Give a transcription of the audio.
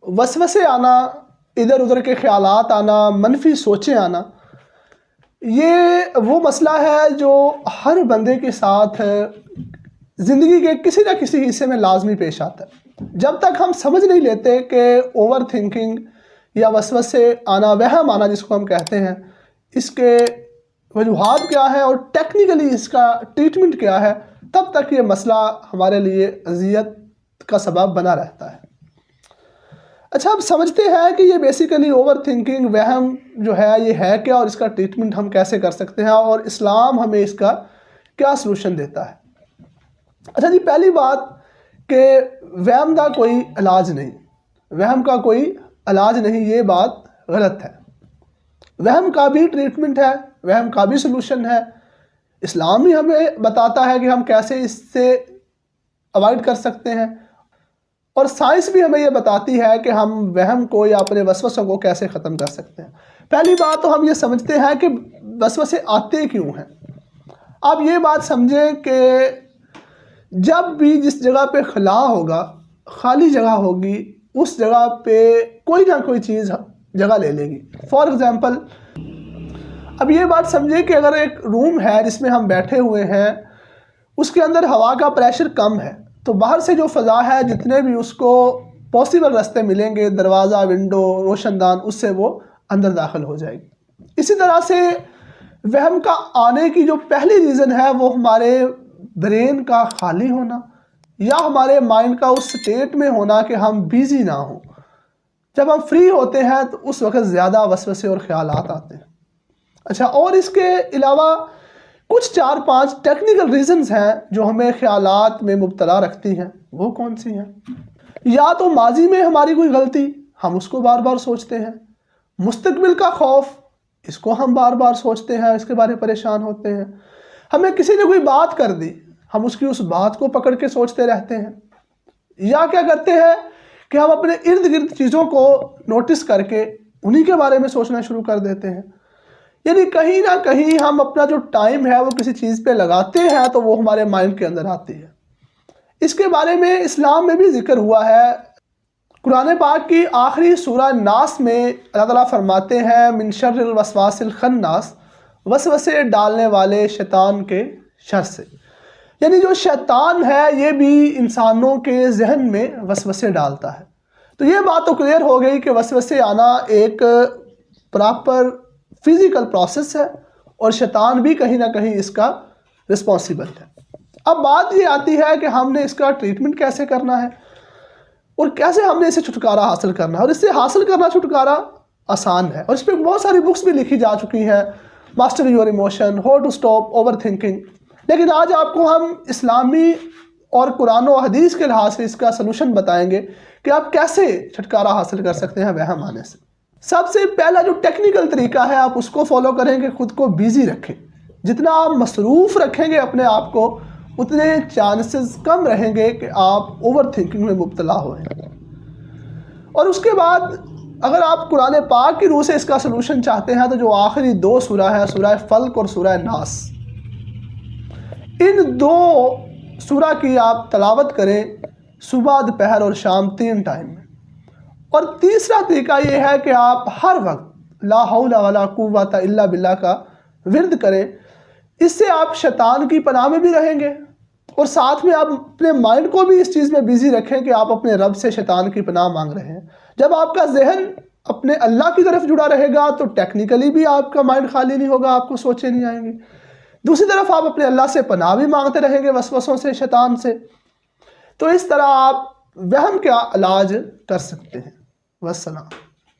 वसवसे आना, इधर उधर के ख्यालात आना, मनफी सोचें आना, ये वो मसला है जो हर बंदे के साथ ज़िंदगी के किसी न किसी हिस्से में लाजमी पेश आता है। जब तक हम समझ नहीं लेते कि ओवर थिंकिंग या वसवसे आना, वहम आना जिसको हम कहते हैं, इसके वजूहात क्या है और टेक्निकली इसका ट्रीटमेंट क्या है, तब तक ये मसला हमारे लिए अज़ियत का सबब बना रहता है। अच्छा, अब समझते हैं कि ये बेसिकली ओवर थिंकिंग, वहम जो है ये है क्या और इसका ट्रीटमेंट हम कैसे कर सकते हैं और इस्लाम हमें इसका क्या सलूशन देता है। अच्छा जी, पहली बात कि वहम का कोई इलाज नहीं, वहम का कोई इलाज नहीं, ये बात गलत है। वहम का भी ट्रीटमेंट है, वहम का भी सलूशन है। इस्लाम ही हमें बताता है कि हम कैसे इससे अवॉइड कर सकते हैं, और साइंस भी हमें ये बताती है कि हम वहम को या अपने वसवसों को कैसे ख़त्म कर सकते हैं। पहली बात तो हम ये समझते हैं कि वसवसे आते क्यों हैं। आप ये बात समझें कि जब भी जिस जगह पे खला होगा, खाली जगह होगी, उस जगह पे कोई ना कोई चीज़ जगह ले लेगी। फॉर एग्ज़ाम्पल, अब ये बात समझें कि अगर एक रूम है जिसमें हम बैठे हुए हैं, उसके अंदर हवा का प्रेशर कम है, तो बाहर से जो फ़ज़ा है, जितने भी उसको पॉसिबल रास्ते मिलेंगे, दरवाज़ा, विंडो, रोशनदान, उससे वो अंदर दाखिल हो जाएगी। इसी तरह से वहम का आने की जो पहली रीज़न है वो हमारे ब्रेन का खाली होना या हमारे माइंड का उस स्टेट में होना कि हम बिज़ी ना हों। जब हम फ्री होते हैं तो उस वक्त ज़्यादा वसवसे और ख़यालात आते हैं। अच्छा, और इसके अलावा कुछ 4-5 टेक्निकल रीज़न्स हैं जो हमें ख़यालात में मुब्तला रखती हैं। वो कौन सी हैं? या तो माजी में हमारी कोई गलती, हम उसको बार बार सोचते हैं। मुस्तकबिल का खौफ, इसको हम बार बार सोचते हैं, इसके बारे में परेशान होते हैं। हमें किसी ने कोई बात कर दी, हम उसकी उस बात को पकड़ के सोचते रहते हैं। या क्या करते हैं कि हम अपने इर्द गिर्द चीज़ों को नोटिस करके उन्हीं के बारे में सोचना शुरू कर देते हैं। यानी कहीं ना कहीं हम अपना जो टाइम है वो किसी चीज़ पे लगाते हैं तो वो हमारे माइंड के अंदर आती है। इसके बारे में इस्लाम में भी जिक्र हुआ है। कुरान पाक की आखिरी सूरा नास में अल्लाह ताला फरमाते हैं, मिन शर्रिल वसवासिल खन्नास, वसवसे डालने वाले शैतान के शर से। यानी जो शैतान है ये भी इंसानों के जहन में वसवसे डालता है। तो ये बात तो क्लियर हो गई कि वसवसे आना एक प्रॉपर फिज़िकल प्रोसेस है और शैतान भी कहीं ना कहीं इसका रिस्पॉन्सिबल है। अब बात ये आती है कि हमने इसका ट्रीटमेंट कैसे करना है और कैसे हमने इसे छुटकारा हासिल करना है। और इससे हासिल करना छुटकारा आसान है और इस पर बहुत सारी बुक्स भी लिखी जा चुकी हैं, master your emotion, how to stop over thinking. लेकिन आज आपको हम इस्लामी और कुरान और हदीस के लिहाज से इसका सलूशन बताएंगे कि आप कैसे छुटकारा हासिल कर सकते हैं वहम आने से। सबसे पहला जो टेक्निकल तरीका है आप उसको फॉलो करें कि खुद को बिजी रखें। जितना आप मसरूफ़ रखेंगे अपने आप को, उतने चांसेस कम रहेंगे कि आप ओवर थिंकिंग में मुब्तला हों। और उसके बाद अगर आप कुरान पाक की रूह से इसका सलूशन चाहते हैं तो जो आखिरी 2 सूरा है, सूरा फल्क और सूरा नास, इन 2 सूरा की आप तलावत करें सुबह, दोपहर और शाम 3 टाइम में। और तीसरा तरीका ये है कि आप हर वक्त ला हौला वला कुव्वता इल्ला बिल्लाह का विर्द करें। इससे आप शैतान की पनाह में भी रहेंगे और साथ में आप अपने माइंड को भी इस चीज़ में बिजी रखें कि आप अपने रब से शैतान की पनाह मांग रहे हैं। जब आपका जहन अपने अल्लाह की तरफ जुड़ा रहेगा तो टेक्निकली भी आपका माइंड खाली नहीं होगा, आपको सोचे नहीं आएंगी। दूसरी तरफ आप अपने अल्लाह से पनाह भी मांगते रहेंगे वसवसों से, शैतान से। तो इस तरह आप वहम का इलाज कर सकते हैं। वस्सलाम।